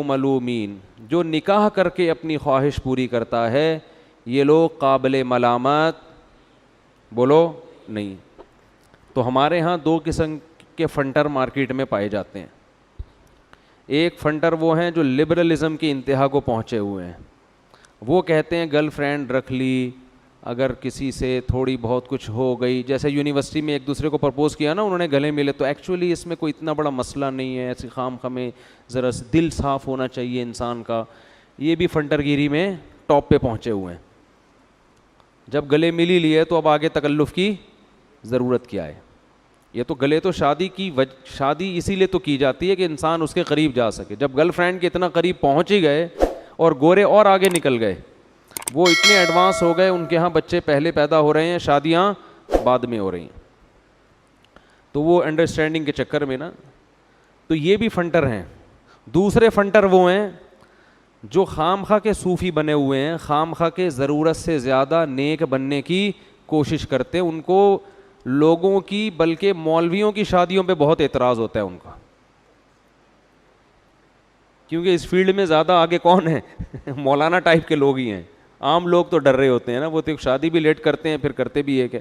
ملومین, جو نکاح کر کے اپنی خواہش پوری کرتا ہے یہ لوگ قابل ملامت بولو نہیں. تو ہمارے ہاں دو قسم کے فنٹر مارکیٹ میں پائے جاتے ہیں. ایک فنٹر وہ ہیں جو لبرلزم کی انتہا کو پہنچے ہوئے ہیں, وہ کہتے ہیں گرل فرینڈ رکھ لی, اگر کسی سے تھوڑی بہت کچھ ہو گئی, جیسے یونیورسٹی میں ایک دوسرے کو پرپوز کیا نا, انہوں نے گلے ملے, تو ایکچولی اس میں کوئی اتنا بڑا مسئلہ نہیں ہے, ایسی خام خامے ذرا دل صاف ہونا چاہیے انسان کا. یہ بھی فنٹر گیری میں ٹاپ پہ پہنچے ہوئے ہیں. جب گلے مل ہی لیے تو اب آگے تکلف کی ضرورت کیا ہے. یہ تو گلے تو شادی اسی لیے تو کی جاتی ہے کہ انسان اس کے قریب جا سکے. جب گرل فرینڈ کے اتنا قریب پہنچ ہی گئے اور گورے اور آگے نکل گئے, وہ اتنے ایڈوانس ہو گئے, ان کے ہاں بچے پہلے پیدا ہو رہے ہیں, شادیاں بعد میں ہو رہی ہیں, تو وہ انڈرسٹینڈنگ کے چکر میں نا, تو یہ بھی فنٹر ہیں. دوسرے فنٹر وہ ہیں جو خام خواہ کے صوفی بنے ہوئے ہیں, خام خواہ کے ضرورت سے زیادہ نیک بننے کی کوشش کرتے ہیں. ان کو لوگوں کی بلکہ مولویوں کی شادیوں پہ بہت اعتراض ہوتا ہے ان کا, کیونکہ اس فیلڈ میں زیادہ آگے کون ہے, مولانا ٹائپ کے لوگ ہی ہیں. عام لوگ تو ڈر رہے ہوتے ہیں نا, وہ تو شادی بھی لیٹ کرتے ہیں, پھر کرتے بھی ایک ہے.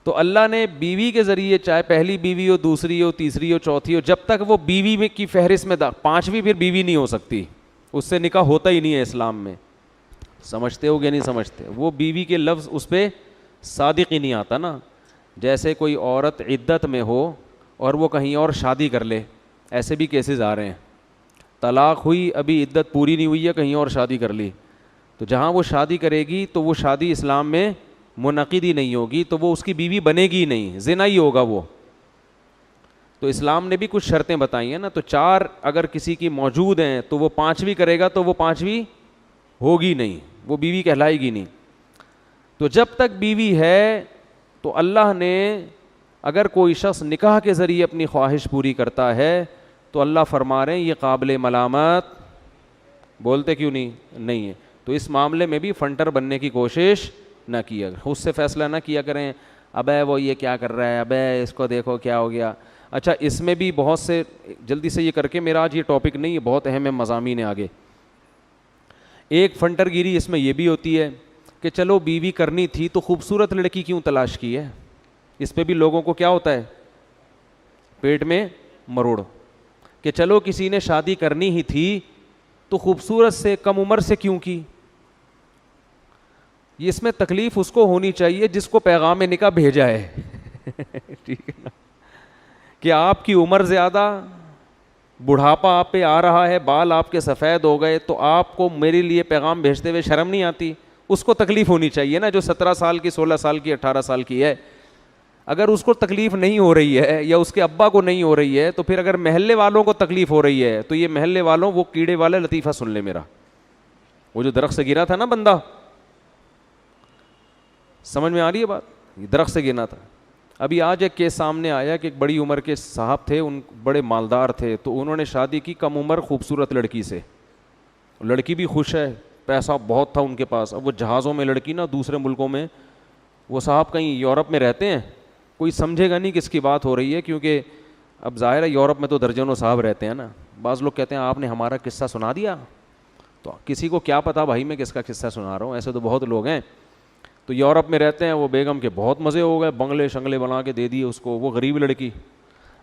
تو اللہ نے بیوی کے ذریعے, چاہے پہلی بیوی ہو, دوسری ہو, تیسری ہو, چوتھی ہو, جب تک وہ بیوی میں کی فہرست میں پانچویں پھر بیوی نہیں ہو سکتی, اس سے نکاح ہوتا ہی نہیں ہے اسلام میں. سمجھتے ہو کہ نہیں سمجھتے؟ وہ بیوی کے لفظ اس پہ صادق ہی نہیں آتا نا. جیسے کوئی عورت عدت میں ہو اور وہ کہیں اور شادی کر لے, ایسے بھی کیسز آ رہے ہیں. طلاق ہوئی, ابھی عدت پوری نہیں ہوئی ہے, کہیں اور شادی کر لی, تو جہاں وہ شادی کرے گی تو وہ شادی اسلام میں منعقد ہی نہیں ہوگی, تو وہ اس کی بیوی بنے گی ہی نہیں, زنا ہی ہوگا وہ. تو اسلام نے بھی کچھ شرطیں بتائی ہیں نا, تو 4 اگر کسی کی موجود ہیں تو وہ 5ویں کرے گا تو وہ 5ویں ہوگی نہیں, وہ بیوی کہلائے گی نہیں. تو جب تک بیوی ہے تو اللہ نے, اگر کوئی شخص نکاح کے ذریعے اپنی خواہش پوری کرتا ہے تو اللہ فرما رہے ہیں یہ قابل ملامت, بولتے کیوں نہیں ہے. تو اس معاملے میں بھی فنٹر بننے کی کوشش نہ کیا, خود سے فیصلہ نہ کیا کریں, ابے وہ یہ کیا کر رہا ہے, ابے اس کو دیکھو کیا ہو گیا. اچھا, اس میں بھی بہت سے, جلدی سے یہ کر کے, میرا آج یہ ٹاپک نہیں ہے, بہت اہم مضامین ہے آگے. ایک فنٹر گیری اس میں یہ بھی ہوتی ہے کہ چلو بیوی کرنی تھی تو خوبصورت لڑکی کیوں تلاش کی ہے. اس پہ بھی لوگوں کو کیا ہوتا ہے, پیٹ میں مروڑ, کہ چلو کسی نے شادی کرنی ہی تھی تو خوبصورت سے, کم عمر سے کیوں کی. اس میں تکلیف اس کو ہونی چاہیے جس کو پیغام نکاح بھیجا ہے, ٹھیک ہے نا, کہ آپ کی عمر زیادہ, بڑھاپا آپ پہ آ رہا ہے, بال آپ کے سفید ہو گئے, تو آپ کو میرے لیے پیغام بھیجتے ہوئے شرم نہیں آتی. اس کو تکلیف ہونی چاہیے نا, جو 17 سال کی, 16 سال کی, 18 سال کی ہے. اگر اس کو تکلیف نہیں ہو رہی ہے یا اس کے ابا کو نہیں ہو رہی ہے, تو پھر اگر محلے والوں کو تکلیف ہو رہی ہے تو یہ محلے والوں, وہ کیڑے والا لطیفہ سن لے میرا. وہ جو درخت سے گرا تھا نا بندہ, سمجھ میں آ رہی ہے بات, یہ درخت سے گرنا تھا. ابھی آج ایک کیس سامنے آیا کہ ایک بڑی عمر کے صاحب تھے, ان بڑے مالدار تھے, تو انہوں نے شادی کی کم عمر خوبصورت لڑکی سے. لڑکی بھی خوش ہے, پیسہ بہت تھا ان کے پاس. اب وہ جہازوں میں لڑکی نا, دوسرے ملکوں میں, وہ صاحب کہیں یورپ میں رہتے ہیں, کوئی سمجھے گا نہیں کس کی بات ہو رہی ہے, کیونکہ اب ظاہر ہے یورپ میں تو درجنوں صاحب رہتے ہیں نا. بعض لوگ کہتے ہیں آپ نے ہمارا قصہ سنا دیا, تو کسی کو کیا پتا بھائی میں کس کا قصہ سنا رہا ہوں, ایسے تو بہت لوگ ہیں. تو یورپ میں رہتے ہیں, وہ بیگم کے بہت مزے ہو گئے, بنگلے شنگلے بنا کے دے دیے اس کو, وہ غریب لڑکی.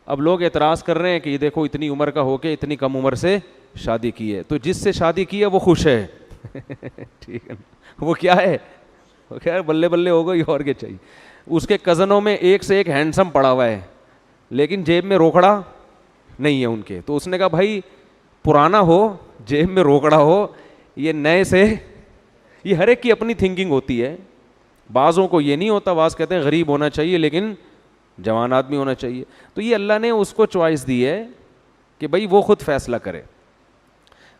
اب لوگ اعتراض کر رہے ہیں کہ یہ دیکھو اتنی عمر کا ہو کے اتنی کم عمر سے شادی کی ہے, تو جس سے شادی کی ہے وہ خوش ہے, ٹھیک ہے, وہ کیا ہے, وہ کیا ہے, بلے بلے ہو گئی, اور کیا چاہیے. اس کے کزنوں میں ایک سے ایک ہینڈسم پڑا ہوا ہے, لیکن جیب میں روکڑا نہیں ہے ان کے. تو اس نے کہا بھائی پرانا ہو, جیب میں روکڑا ہو, یہ نئے سے, یہ ہر ایک کی اپنی تھنکنگ ہوتی ہے. بعضوں کو یہ نہیں ہوتا, بعض کہتے ہیں غریب ہونا چاہیے لیکن جوان آدمی ہونا چاہیے. تو یہ اللہ نے اس کو چوائس دی ہے کہ بھائی وہ خود فیصلہ کرے.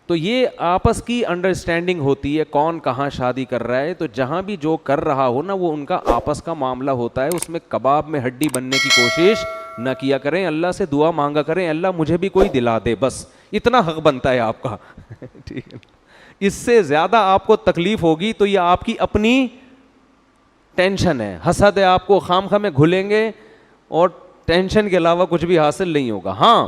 تو یہ آپس کی انڈرسٹینڈنگ ہوتی ہے, کون کہاں شادی کر رہا ہے. تو جہاں بھی جو کر رہا ہو نا, وہ ان کا آپس کا معاملہ ہوتا ہے, اس میں کباب میں ہڈی بننے کی کوشش نہ کیا کریں. اللہ سے دعا مانگا کریں, اللہ مجھے بھی کوئی دلا دے, بس اتنا حق بنتا ہے آپ کا, ٹھیک ہے. اس سے زیادہ آپ کو تکلیف ہوگی تو یہ آپ کی اپنی ٹینشن ہے, حسد ہے, آپ کو خام خواہ میں گھلیں گے اور ٹینشن کے علاوہ کچھ بھی حاصل نہیں ہوگا. ہاں,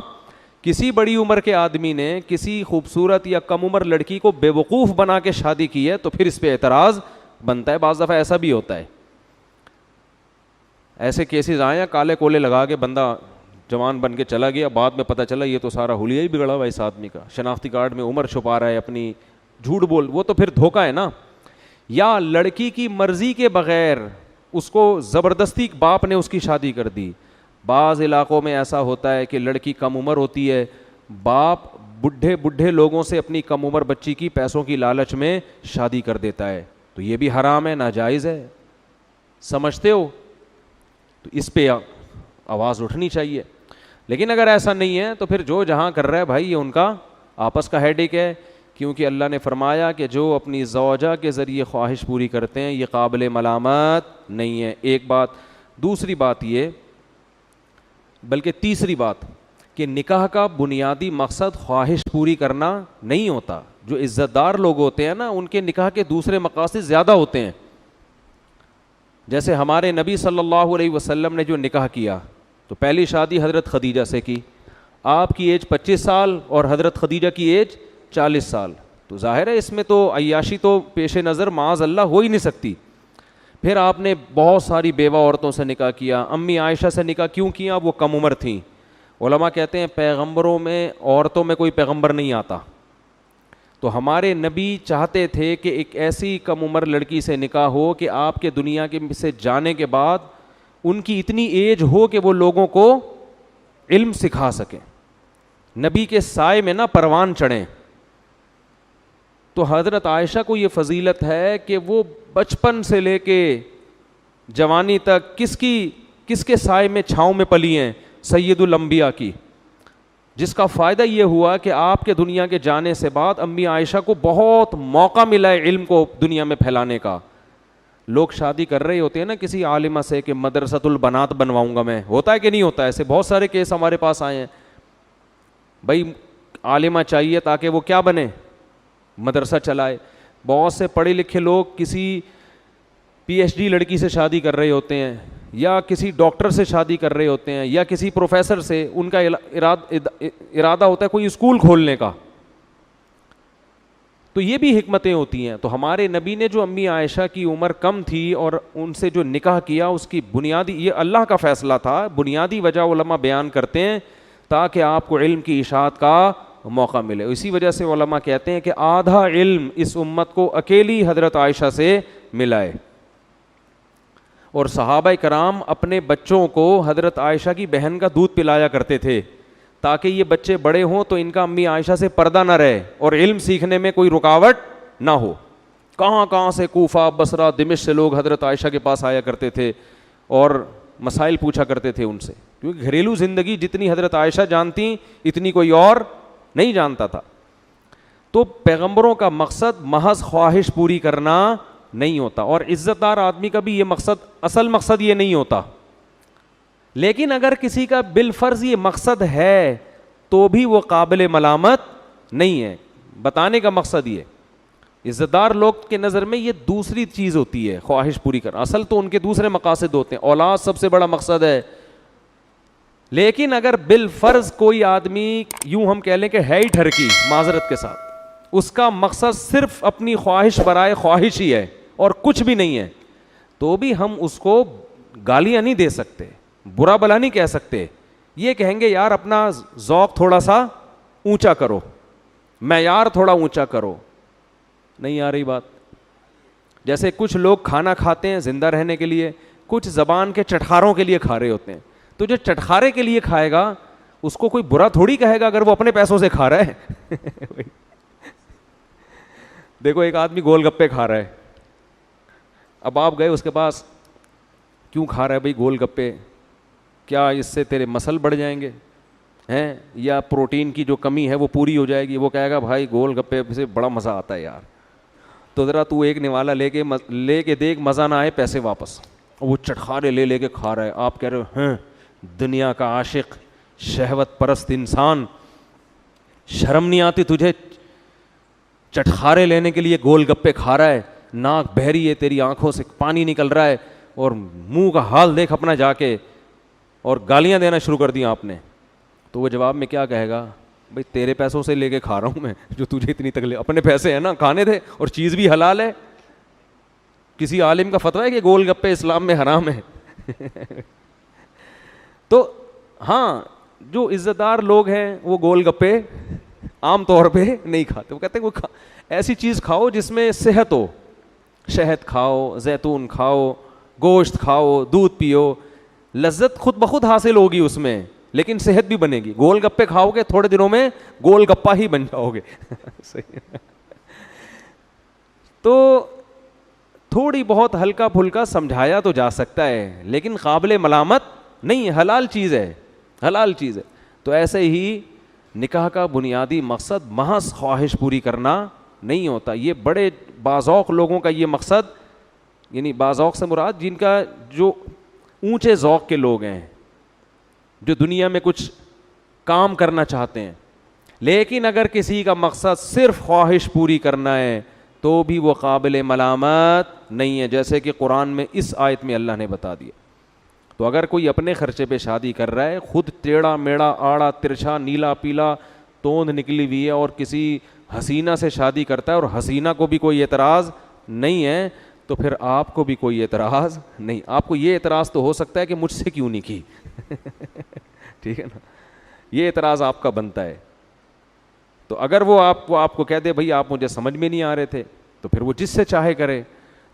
کسی بڑی عمر کے آدمی نے کسی خوبصورت یا کم عمر لڑکی کو بے وقوف بنا کے شادی کی ہے تو پھر اس پہ اعتراض بنتا ہے. بعض دفعہ ایسا بھی ہوتا ہے, ایسے کیسز آئے ہیں کالے کولے لگا کے بندہ جوان بن کے چلا گیا, بعد میں پتہ چلا یہ تو سارا حلیہ ہی بگڑا ہوا اس آدمی کا, شناختی کارڈ میں عمر چھپا رہا ہے اپنی, جھوٹ بول, وہ تو پھر دھوکہ ہے نا. یا لڑکی کی مرضی کے بغیر اس کو زبردستی باپ نے اس کی شادی کر دی. بعض علاقوں میں ایسا ہوتا ہے کہ لڑکی کم عمر ہوتی ہے, باپ بڈھے لوگوں سے اپنی کم عمر بچی کی پیسوں کی لالچ میں شادی کر دیتا ہے, تو یہ بھی حرام ہے, ناجائز ہے. سمجھتے ہو؟ تو اس پہ آواز اٹھنی چاہیے. لیکن اگر ایسا نہیں ہے تو پھر جو جہاں کر رہا ہے بھائی یہ ان کا آپس کا ہیڈ ایک ہے, کیونکہ اللہ نے فرمایا کہ جو اپنی زوجہ کے ذریعے خواہش پوری کرتے ہیں یہ قابل ملامت نہیں ہے. ایک بات. دوسری بات یہ, بلکہ تیسری بات, کہ نکاح کا بنیادی مقصد خواہش پوری کرنا نہیں ہوتا. جو عزت دار لوگ ہوتے ہیں نا ان کے نکاح کے دوسرے مقاصد زیادہ ہوتے ہیں. جیسے ہمارے نبی صلی اللہ علیہ وسلم نے جو نکاح کیا تو پہلی شادی حضرت خدیجہ سے کی, آپ کی ایج 25 سال اور حضرت خدیجہ کی ایج 40 سال, تو ظاہر ہے اس میں تو عیاشی تو پیش نظر معاذ اللہ ہو ہی نہیں سکتی. پھر آپ نے بہت ساری بیوہ عورتوں سے نکاح کیا. امی عائشہ سے نکاح کیوں کیا؟ وہ کم عمر تھیں. علماء کہتے ہیں پیغمبروں میں عورتوں میں کوئی پیغمبر نہیں آتا, تو ہمارے نبی چاہتے تھے کہ ایک ایسی کم عمر لڑکی سے نکاح ہو کہ آپ کے دنیا کے سے جانے کے بعد ان کی اتنی ایج ہو کہ وہ لوگوں کو علم سکھا سکیں, نبی کے سائے میں نہ پروان چڑھیں. تو حضرت عائشہ کو یہ فضیلت ہے کہ وہ بچپن سے لے کے جوانی تک کس کے سائے میں چھاؤں میں پلی ہیں؟ سید الانبیاء کی, جس کا فائدہ یہ ہوا کہ آپ کے دنیا کے جانے سے بعد امی عائشہ کو بہت موقع ملا ہے علم کو دنیا میں پھیلانے کا. لوگ شادی کر رہے ہوتے ہیں نا کسی عالمہ سے کہ مدرسۃ البنات بنواؤں گا میں, ہوتا ہے کہ نہیں ہوتا؟ ایسے بہت سارے کیس ہمارے پاس آئے ہیں. بھائی عالمہ چاہیے تاکہ وہ کیا بنے؟ مدرسہ چلائے. بہت سے پڑھے لکھے لوگ کسی پی ایچ ڈی لڑکی سے شادی کر رہے ہوتے ہیں, یا کسی ڈاکٹر سے شادی کر رہے ہوتے ہیں, یا کسی پروفیسر سے. ان کا ارادہ ہوتا ہے کوئی اسکول کھولنے کا. تو یہ بھی حکمتیں ہوتی ہیں. تو ہمارے نبی نے جو امی عائشہ کی عمر کم تھی اور ان سے جو نکاح کیا, اس کی بنیادی, یہ اللہ کا فیصلہ تھا, بنیادی وجہ علماء بیان کرتے ہیں تاکہ آپ کو علم کی اشاعت کا موقع ملے. اسی وجہ سے علماء کہتے ہیں کہ آدھا علم اس امت کو اکیلی حضرت عائشہ سے ملا ہے. اور صحابہ کرام اپنے بچوں کو حضرت عائشہ کی بہن کا دودھ پلایا کرتے تھے تاکہ یہ بچے بڑے ہوں تو ان کا امی عائشہ سے پردہ نہ رہے اور علم سیکھنے میں کوئی رکاوٹ نہ ہو. کہاں سے کوفہ, بصرہ, دمشق سے لوگ حضرت عائشہ کے پاس آیا کرتے تھے اور مسائل پوچھا کرتے تھے ان سے, کیونکہ گھریلو زندگی جتنی حضرت عائشہ جانتی اتنی کوئی اور نہیں جانتا تھا. تو پیغمبروں کا مقصد محض خواہش پوری کرنا نہیں ہوتا, اور عزت دار آدمی کا بھی یہ مقصد, اصل مقصد یہ نہیں ہوتا. لیکن اگر کسی کا بالفرض یہ مقصد ہے تو بھی وہ قابل ملامت نہیں ہے. بتانے کا مقصد یہ, عزت دار لوگ کے نظر میں یہ دوسری چیز ہوتی ہے خواہش پوری کرنا, اصل تو ان کے دوسرے مقاصد ہوتے ہیں. اولاد سب سے بڑا مقصد ہے. لیکن اگر بالفرض کوئی آدمی یوں ہم کہہ لیں کہ ہے ہی ٹھرکی, معذرت کے ساتھ, اس کا مقصد صرف اپنی خواہش برائے خواہش ہی ہے اور کچھ بھی نہیں ہے, تو بھی ہم اس کو گالیاں نہیں دے سکتے, برا بلا نہیں کہہ سکتے. یہ کہیں گے یار اپنا ذوق تھوڑا سا اونچا کرو, معیار تھوڑا اونچا کرو. نہیں آ رہی بات؟ جیسے کچھ لوگ کھانا کھاتے ہیں زندہ رہنے کے لیے, کچھ زبان کے چٹخاروں کے لیے کھا رہے ہوتے ہیں. تو جو چٹخارے کے لیے کھائے گا اس کو کوئی برا تھوڑی کہے گا اگر وہ اپنے پیسوں سے کھا رہا ہے. دیکھو ایک آدمی گول گپے کھا رہا ہے, اب آپ گئے اس کے پاس, کیوں کھا رہا ہے بھائی گول گپے, کیا اس سے تیرے مسل بڑھ جائیں گے ہیں, یا پروٹین کی جو کمی ہے وہ پوری ہو جائے گی؟ وہ کہے گا بھائی گول گپے سے بڑا مزہ آتا ہے یار, تو ذرا تو ایک نوالا لے کے دیکھ, مزہ نہ آئے پیسے واپس. وہ چٹخارے لے کے کھا رہا ہے. آپ کہہ رہے ہو ہیں دنیا کا عاشق, شہوت پرست انسان, شرم نہیں آتی تجھے؟ چٹخارے لینے کے لیے گول گپے کھا رہا ہے, ناک بہری ہے, تیری آنکھوں سے پانی نکل رہا ہے, اور منہ کا حال دیکھ اپنا جا کے, اور گالیاں دینا شروع کر دیا آپ نے. تو وہ جواب میں کیا کہے گا؟ بھائی تیرے پیسوں سے لے کے کھا رہا ہوں میں، جو تجھے اتنی تکلیف، اپنے پیسے ہیں نا کھانے تھے، اور چیز بھی حلال ہے. کسی عالم کا فتویٰ ہے کہ گول گپے اسلام میں حرام ہے؟ تو ہاں جو عزت دار لوگ ہیں وہ گول گپے عام طور پہ نہیں کھاتے. وہ کہتے ہیں ایسی چیز کھاؤ جس میں صحت ہو، شہد کھاؤ، زیتون کھاؤ، گوشت کھاؤ، دودھ پیو، لذت خود بخود حاصل ہوگی اس میں، لیکن صحت بھی بنے گی. گول گپے کھاؤ گے تھوڑے دنوں میں گول گپا ہی بن جاؤ گے. صحیح. تو تھوڑی بہت ہلکا پھلکا سمجھایا تو جا سکتا ہے، لیکن قابل ملامت نہیں ہے، حلال چیز ہے، حلال چیز ہے. تو ایسے ہی نکاح کا بنیادی مقصد محض خواہش پوری کرنا نہیں ہوتا. یہ بڑے باذوق لوگوں کا یہ مقصد، یعنی باذوق سے مراد جن کا جو اونچے ذوق کے لوگ ہیں، جو دنیا میں کچھ کام کرنا چاہتے ہیں، لیکن اگر کسی کا مقصد صرف خواہش پوری کرنا ہے تو بھی وہ قابل ملامت نہیں ہے، جیسے کہ قرآن میں اس آیت میں اللہ نے بتا دیا. تو اگر کوئی اپنے خرچے پہ شادی کر رہا ہے، خود ٹیڑھا میڑا آڑا ترچھا نیلا پیلا توند نکلی ہوئی ہے، اور کسی حسینہ سے شادی کرتا ہے اور حسینہ کو بھی کوئی اعتراض نہیں ہے، تو پھر آپ کو بھی کوئی اعتراض نہیں. آپ کو یہ اعتراض تو ہو سکتا ہے کہ مجھ سے کیوں نہیں کی. ٹھیک ہے نا، یہ اعتراض آپ کا بنتا ہے. تو اگر وہ آپ کو کہہ دے بھائی آپ مجھے سمجھ میں نہیں آ رہے تھے، تو پھر وہ جس سے چاہے کرے.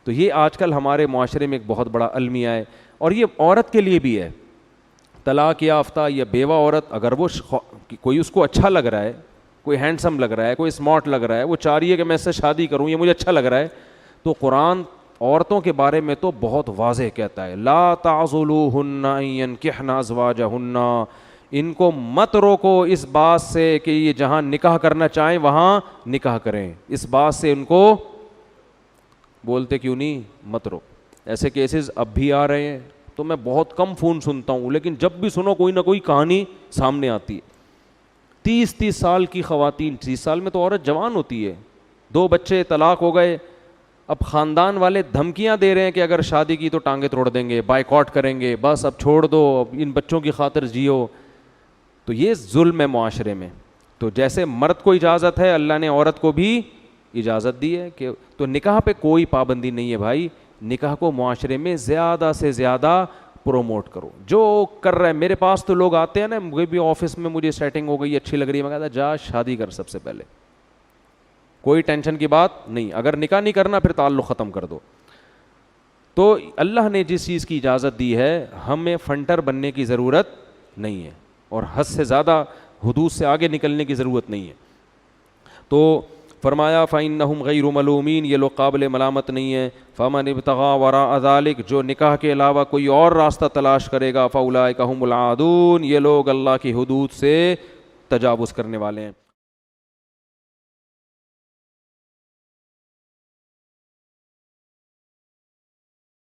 تو یہ آج کل ہمارے معاشرے میں ایک بہت بڑا المیہ ہے، اور یہ عورت کے لیے بھی ہے. طلاق یافتہ یا بیوہ عورت اگر وہ کوئی اس کو اچھا لگ رہا ہے، کوئی ہینڈسم لگ رہا ہے، کوئی اسمارٹ لگ رہا ہے، وہ چاہ رہی ہے کہ میں اس سے شادی کروں، یہ مجھے اچھا لگ رہا ہے، تو قرآن عورتوں کے بارے میں تو بہت واضح کہتا ہے لا تعضلوہن ان ینکحن ازواجہن، ان کو مت روکو اس بات سے کہ یہ جہاں نکاح کرنا چاہیں وہاں نکاح کریں. اس بات سے ان کو بولتے کیوں نہیں مت روک. ایسے کیسز اب بھی آ رہے ہیں. تو میں بہت کم فون سنتا ہوں، لیکن جب بھی سنو کوئی نہ کوئی کہانی سامنے آتی ہے. 30 سال کی خواتین، 30 سال میں تو عورت جوان ہوتی ہے، 2 بچے، طلاق ہو گئے، اب خاندان والے دھمکیاں دے رہے ہیں کہ اگر شادی کی تو ٹانگیں توڑ دیں گے، بائیکاٹ کریں گے، بس اب چھوڑ دو، اب ان بچوں کی خاطر جیو. تو یہ ظلم ہے معاشرے میں. تو جیسے مرد کو اجازت ہے، اللہ نے عورت کو بھی اجازت دی ہے کہ تو نکاح پہ کوئی پابندی نہیں ہے بھائی. نکاح کو معاشرے میں زیادہ سے زیادہ پروموٹ کرو. جو کر رہا ہے، میرے پاس تو لوگ آتے ہیں نا، مجھے بھی آفس میں مجھے سیٹنگ ہو گئی اچھی لگ رہی ہے، میں کہتا جا شادی کر سب سے پہلے، کوئی ٹینشن کی بات نہیں. اگر نکاح نہیں کرنا پھر تعلق ختم کر دو. تو اللہ نے جس چیز کی اجازت دی ہے، ہمیں فنٹر بننے کی ضرورت نہیں ہے، اور حد سے زیادہ حدود سے آگے نکلنے کی ضرورت نہیں ہے. تو فرمایا فَإِنَّهُمْ غَيْرُ مَلُومِينَ، یہ لوگ قابل ملامت نہیں ہیں. فَمَنِ ابْتَغَىٰ وَرَاءَ ذَلِكَ، جو نکاح کے علاوہ کوئی اور راستہ تلاش کرے گا، فَأُولَٰئِكَ هُمُ الْعَادُونَ، یہ لوگ اللہ کی حدود سے تجاوز کرنے والے ہیں.